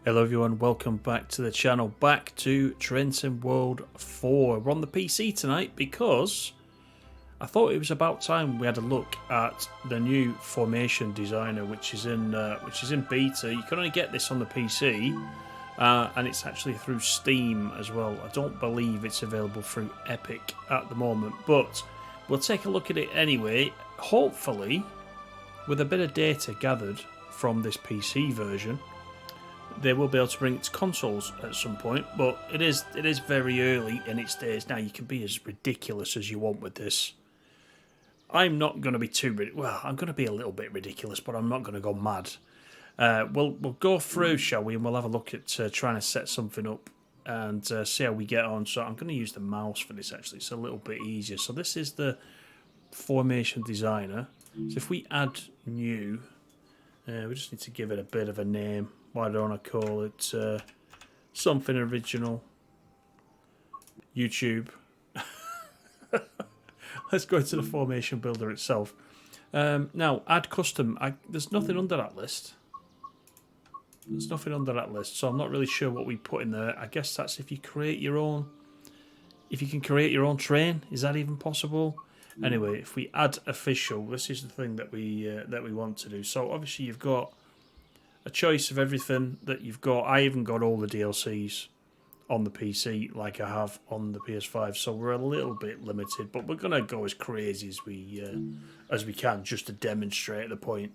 Hello everyone, welcome back to the channel, back to Trenton World 4. We're on the PC tonight because I thought it was about time we had a look at the new formation designer, which is in beta. You can only get this on the PC, and it's actually through Steam as well. I don't believe it's available through Epic at the moment, but we'll take a look at it anyway. Hopefully, with a bit of data gathered from this PC version, they will be able to bring it to consoles at some point, but it is very early in its days. Now, you can be as ridiculous as you want with this. I'm not going to be I'm going to be a little bit ridiculous, but I'm not going to go mad. We'll go through, shall we, and we'll have a look at trying to set something up and see how we get on. So I'm going to use the mouse for this, actually. It's a little bit easier. So this is the formation designer. So if we add new, we just need to give it a bit of a name. Why don't I call it something original? YouTube. Let's go into the formation builder itself. Now, add custom. There's nothing under that list. There's nothing under that list, so I'm not really sure what we put in there. I guess that's if you create your own. If you can create your own train, is that even possible? Anyway, if we add official, this is the thing that we want to do. So obviously you've got a choice of everything that you've got. I even got all the DLCs on the PC like I have on the PS5, so we're a little bit limited, but we're gonna go as crazy as we can just to demonstrate the point.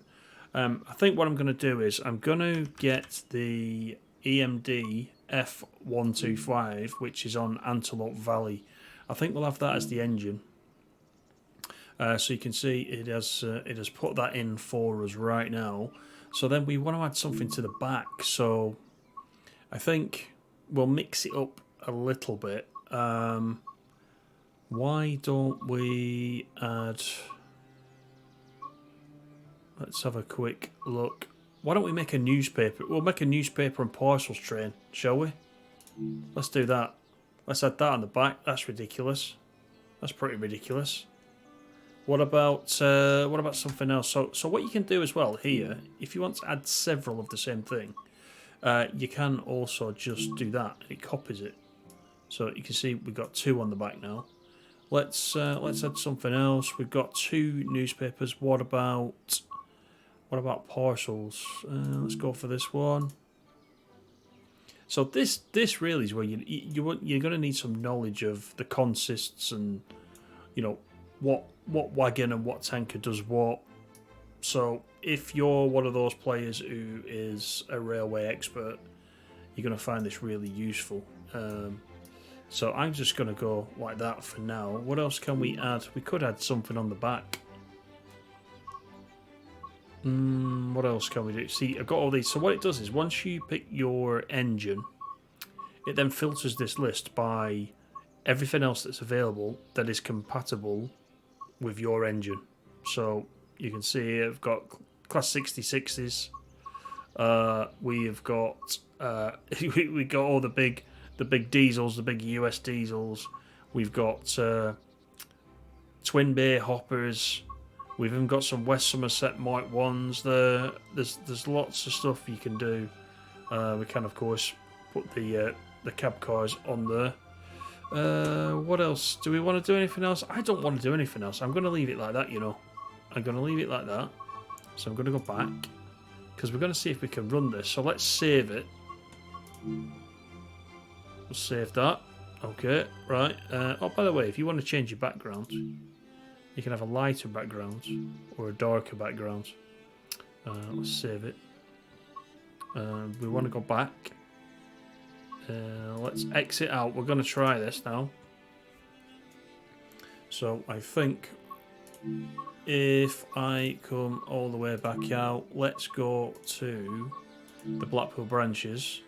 I think what I'm gonna do is I'm gonna get the EMD F125, which is on Antelope Valley. I think we'll have that as the engine. So you can see it has put that in for us right now. So then we want to add something to the back. So I think we'll mix it up a little bit. Why don't we add... Let's have a quick look. Why don't we make a newspaper? We'll make a newspaper and parcels train, shall we? Let's do that. Let's add that on the back. That's ridiculous. That's pretty ridiculous. What about something else? So what you can do as well here, if you want to add several of the same thing, you can also just do that. It copies it. So you can see we've got two on the back now. Let's add something else. We've got two newspapers. What about parcels? Let's go for this one. So this really is where you're going to need some knowledge of the consists and what wagon and what tanker does what. So if you're one of those players who is a railway expert, you're going to find this really useful. So I'm just going to go like that for now. What else can we add? We could add something on the back. What else can we do? See, I've got all these. So what it does is once you pick your engine, it then filters this list by everything else that's available that is compatible with your engine. So you can see I've got class 6060s. We've got we got all the big diesels, the big US diesels. We've got twin bay hoppers. We've even got some West Somerset Mark 1s there. There's lots of stuff you can do. We can of course put the cab cars on there. What else? Do we want to do anything else? I don't want to do anything else. I'm going to leave it like that, I'm going to leave it like that. So I'm going to go back because we're going to see if we can run this. So let's save it. We'll save that. Okay, right. Oh, by the way, if you want to change your background, you can have a lighter background or a darker background. Let's save it. We want to go back. Let's exit out. We're going to try this now. So I think if I come all the way back out, let's go to the Blackpool branches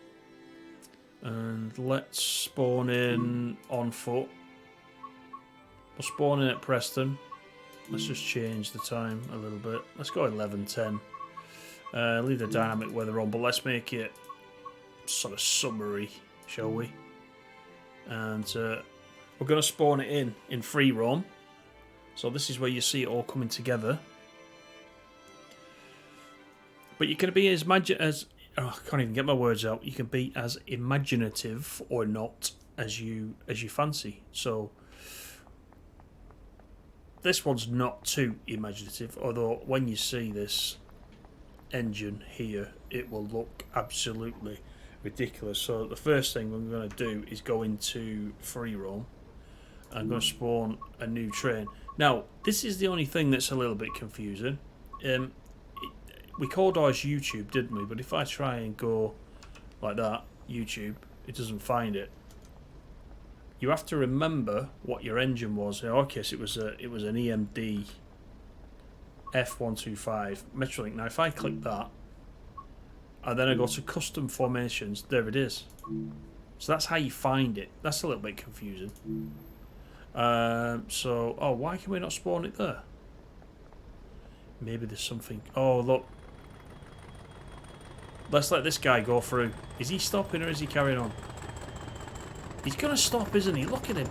and let's spawn in on foot. We'll spawn in at Preston. Let's just change the time a little bit. Let's go 11:10. Leave the dynamic weather on, but let's make it sort of summery, shall we? And we're going to spawn it in free roam. So this is where you see it all coming together. But you can be as I can't even get my words out. You can be as imaginative or not as you fancy. So this one's not too imaginative, although when you see this engine here, it will look absolutely ridiculous. So the first thing I'm going to do is go into free roam. I'm going to spawn a new train. Now, this is the only thing that's a little bit confusing. We called ours YouTube, didn't we? But if I try and go like that, YouTube, it doesn't find it. You have to remember what your engine was. In our case, it was an EMD F125 Metrolink. Now, if I click that, and then I go to custom formations, there it is. So that's how you find it. That's a little bit confusing. Why can we not spawn it there? Maybe there's something. Oh, look. Let's let this guy go through. Is he stopping or is he carrying on? He's going to stop, isn't he? Look at him.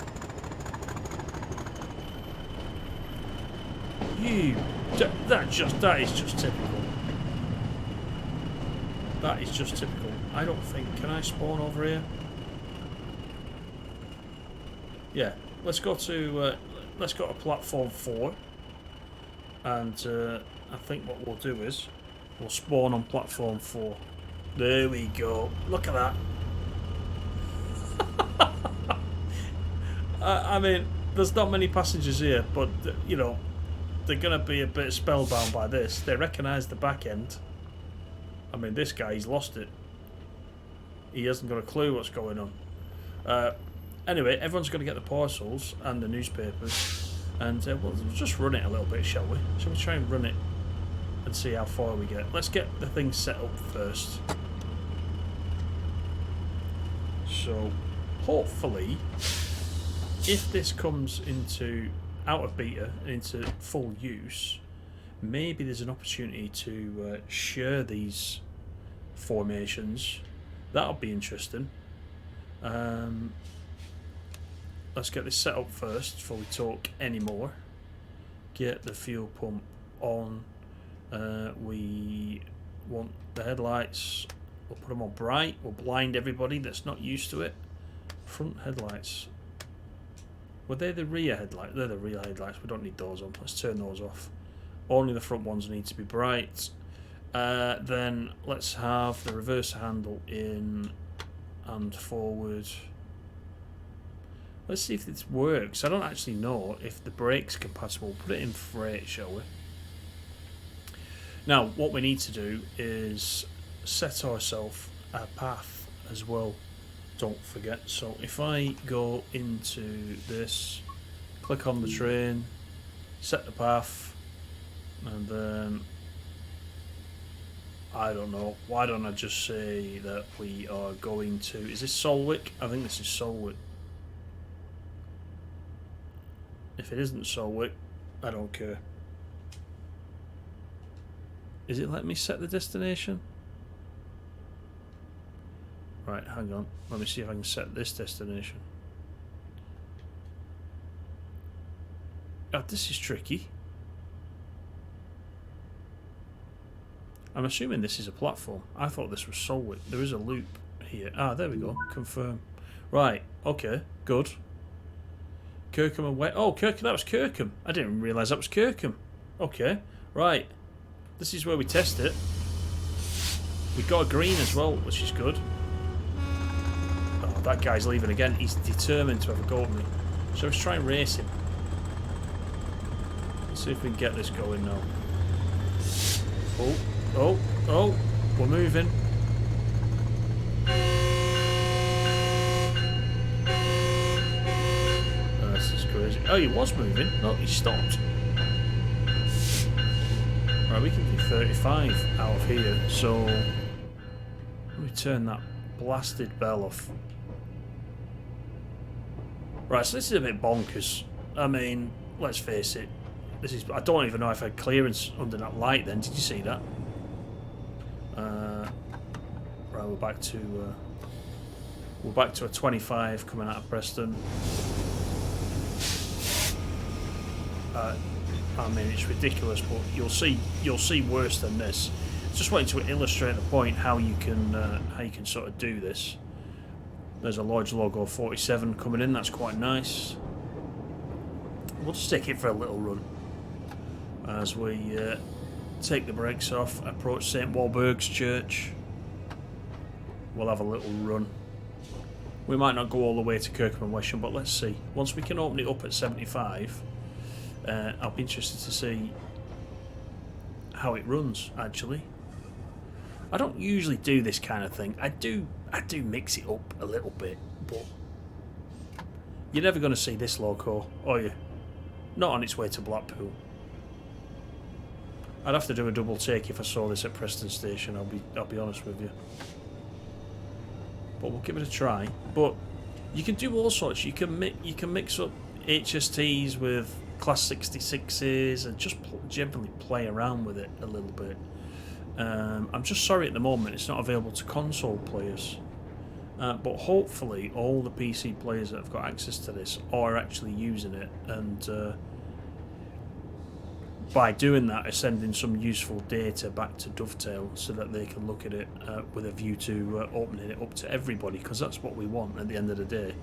That is just typical. That is just typical. I don't think... Can I spawn over here? Yeah. Let's go to platform 4. And I think what we'll do is we'll spawn on platform 4. There we go. Look at that. I mean, there's not many passengers here, but you know, they're gonna be a bit spellbound by this. They recognise the back end. I mean, this guy, he's lost it. He hasn't got a clue what's going on. Anyway, everyone's going to get the parcels and the newspapers, and we'll just run it a little bit, shall we? Shall we try and run it and see how far we get? Let's get the thing set up first. So, hopefully, if this comes out of beta and into full use, maybe there's an opportunity to share these formations. That'll be interesting. Let's get this set up first before we talk anymore. Get the fuel pump on. We want the headlights. We'll put them on bright. We'll blind everybody that's not used to it. Front headlights. Were they the rear headlights? They're the rear headlights. We don't need those on. Let's turn those off. Only the front ones need to be bright. Then let's have the reverser handle in and forward. Let's see if this works. I don't actually know if the brake's compatible. Put it in freight, shall we? Now, what we need to do is set ourselves a path as well. Don't forget. So if I go into this, click on the train, set the path, and then I don't know. Why don't I just say that we are going to... Is this Solwick? I think this is Solwick. If it isn't Solwick, I don't care. Is it letting me set the destination? Right, hang on. Let me see if I can set this destination. Oh, this is tricky. I'm assuming this is a platform. I thought this was Solwick. There is a loop here. Ah, there we go. Confirm. Right, okay, good. Kirkham and West. Oh, Kirkham, that was Kirkham. I didn't realise that was Kirkham. Okay, right. This is where we test it. We got a green as well, which is good. Oh, that guy's leaving again. He's determined to have a go at me. So let's try and race him. Let's see if we can get this going now. Oh, we're moving. This is crazy. Oh, he was moving. No, he stopped. Right, we can do 35 out of here. So let me turn that blasted bell off. Right, so this is a bit bonkers. I mean, let's face it. This is. I don't even know if I had clearance under that light. Then, did you see that? Right, we're back to a 25 coming out of Preston. I mean, it's ridiculous, but you'll see worse than this. just wanted to illustrate the point how you can sort of do this. There's a large logo 47 coming in. That's quite nice. We'll just take it for a little run as we take the brakes off, approach St Walburg's Church. We'll have a little run. We might not go all the way to Kirkham and Wesham, but let's see. Once we can open it up at 75, I'll be interested to see how it runs, actually. I don't usually do this kind of thing. I do mix it up a little bit, but you're never going to see this loco, are you? Not on its way to Blackpool. I'd have to do a double take if I saw this at Preston Station. I'll be honest with you. But we'll give it a try. But you can do all sorts. You can mix up HSTs with Class 66s and just generally play around with it a little bit. I'm just sorry at the moment it's not available to console players. But hopefully all the PC players that have got access to this are actually using it, and by doing that are sending some useful data back to Dovetail so that they can look at it with a view to opening it up to everybody, because that's what we want at the end of the day.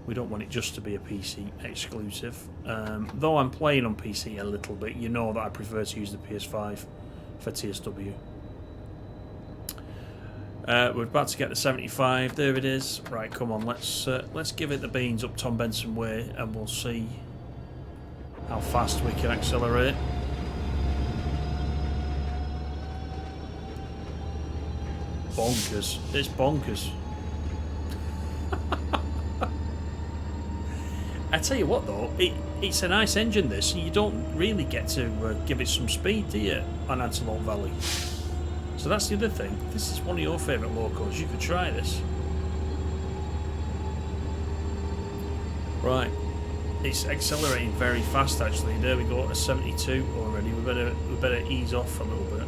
We don't want it just to be a PC exclusive. Though I'm playing on PC a little bit, you know that I prefer to use the PS5 for TSW. We're about to get the 75. There it is. Right, come on. Let's give it the beans up Tom Benson way, and we'll see how fast we can accelerate. Bonkers. It's bonkers. I tell you what though, it's a nice engine this. You don't really get to give it some speed, do you, on Antelope Valley? So that's the other thing. This is one of your favourite locos. You could try this. Right. It's accelerating very fast actually. There we go, at 72 already. We better ease off a little bit.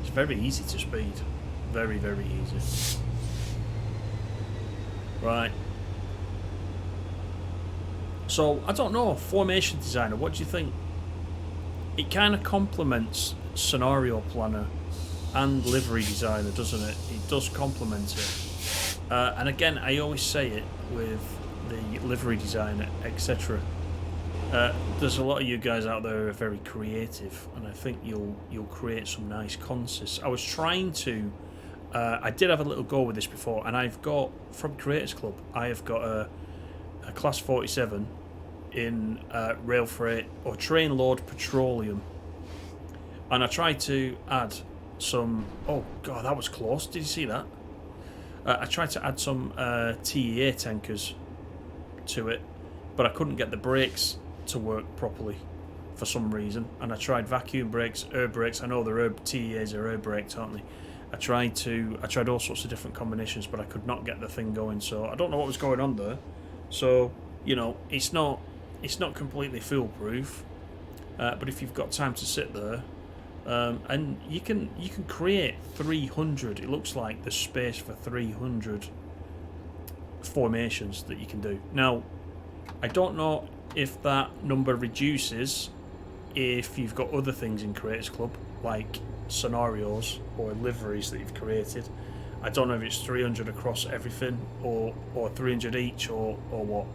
It's very easy to speed. Very, very easy. Right. So, I don't know, formation designer, what do you think? It kind of complements scenario planner and livery designer, doesn't it? It does complement it. And again, I always say it with the livery designer, etc. There's a lot of you guys out there who are very creative, and I think you'll create some nice consists. I was trying to. I did have a little go with this before, and I've got from Creators Club. I have got a Class 47 in rail freight or train load petroleum, and I tried to add some. Oh god, that was close. Did you see that? I tried to add some TEA tankers to it, but I couldn't get the brakes to work properly for some reason. And I tried vacuum brakes, air brakes. I know they're TEAs are air brakes, aren't they? I tried all sorts of different combinations, but I could not get the thing going. So I don't know what was going on there. So you know, it's not completely foolproof. But if you've got time to sit there. And you can create 300. It looks like there's space for 300 formations that you can do. Now, I don't know if that number reduces if you've got other things in Creators Club, like scenarios or liveries that you've created. I don't know if it's 300 across everything or 300 each or what.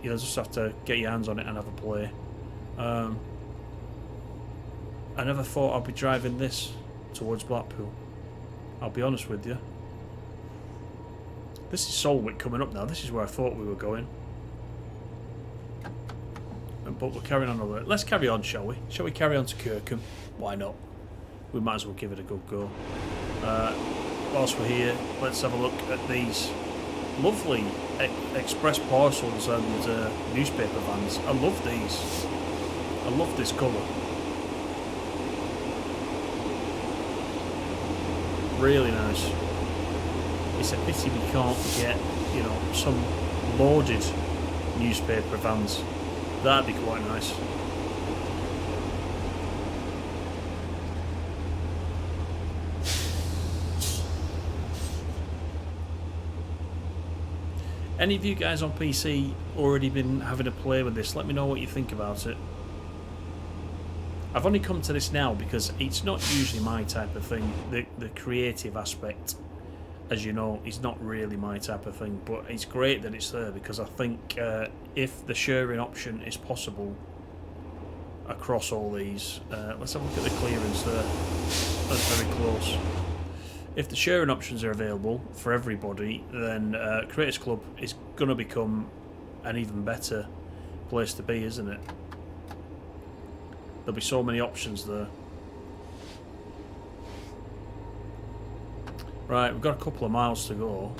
You'll just have to get your hands on it and have a play. I never thought I'd be driving this towards Blackpool. I'll be honest with you. This is Solwick coming up now. This is where I thought we were going. But we're carrying on over. Let's carry on, shall we? Shall we carry on to Kirkham? Why not? We might as well give it a good go. Whilst we're here, let's have a look at these lovely express parcels and newspaper vans. I love these. I love this colour. Really nice. It's a pity we can't get, you know, some loaded newspaper vans. That'd be quite nice. Any of you guys on PC already been having a play with this? Let me know what you think about it. I've only come to this now because it's not usually my type of thing. The creative aspect, as you know, is not really my type of thing. But it's great that it's there because I think if the sharing option is possible across all these, let's have a look at the clearance there. That's very close. If the sharing options are available for everybody, then Creators Club is going to become an even better place to be, isn't it? There'll be so many options there. Right, we've got a couple of miles to go.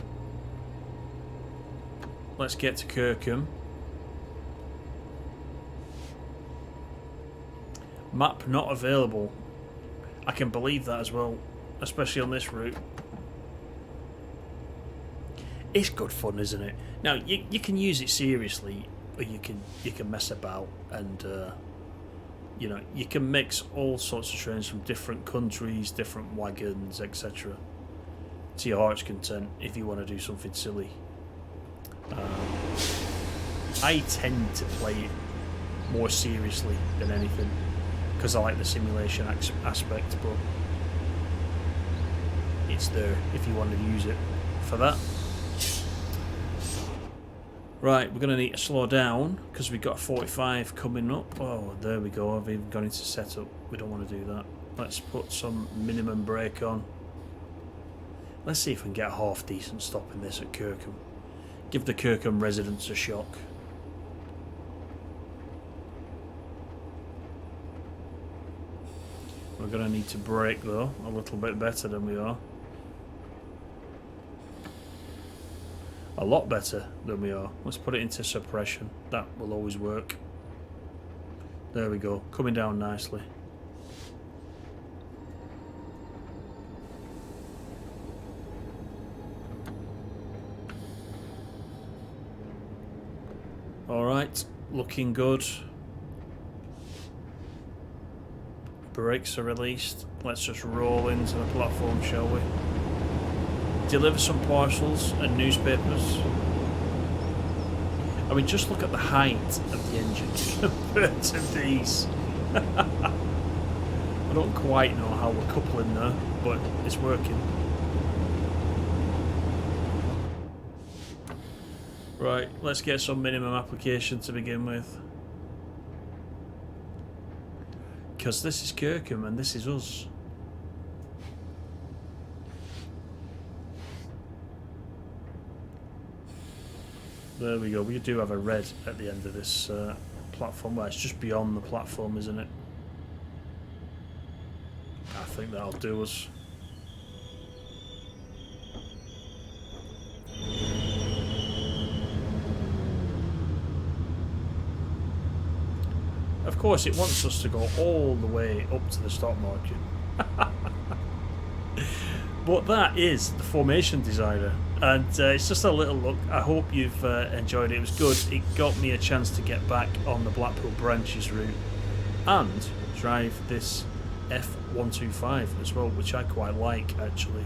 Let's get to Kirkham. Map not available. I can believe that as well, especially on this route. It's good fun, isn't it? Now you can use it seriously, or you can mess about and you know, you can mix all sorts of trains from different countries, different wagons, etc. to your heart's content if you want to do something silly. I tend to play it more seriously than anything because I like the simulation aspect, but it's there if you want to use it for that. Right, we're going to need to slow down because we've got 45 coming up. Oh, there we go. I've even gone into setup. We don't want to do that. Let's put some minimum brake on. Let's see if we can get a half decent stop in this at Kirkham. Give the Kirkham residents a shock. We're going to need to brake though, a little bit better than we are. A lot better than we are. Let's put it into suppression. That will always work. There we go. Coming down nicely. Alright, looking good. Brakes are released. Let's just roll into the platform, shall we? Deliver some parcels and newspapers. I mean, just look at the height of the engine compared to these. I don't quite know how we're coupling there, but it's working. Right, let's get some minimum application to begin with. Because this is Kirkham and this is us. There we go. We do have a red at the end of this platform. Well, it's just beyond the platform, isn't it? I think that'll do us. Of course, it wants us to go all the way up to the stock market. But that is the formation designer, and it's just a little look. I hope you've enjoyed it. It was good. It got me a chance to get back on the Blackpool branches route and drive this F125 as well, which I quite like actually.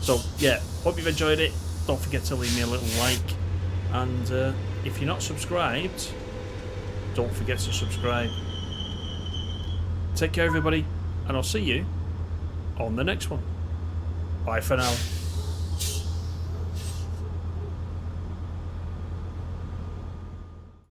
So yeah, hope you've enjoyed it. Don't forget to leave me a little like, and if you're not subscribed, don't forget to subscribe. Take care everybody, and I'll see you on the next one. Bye for now.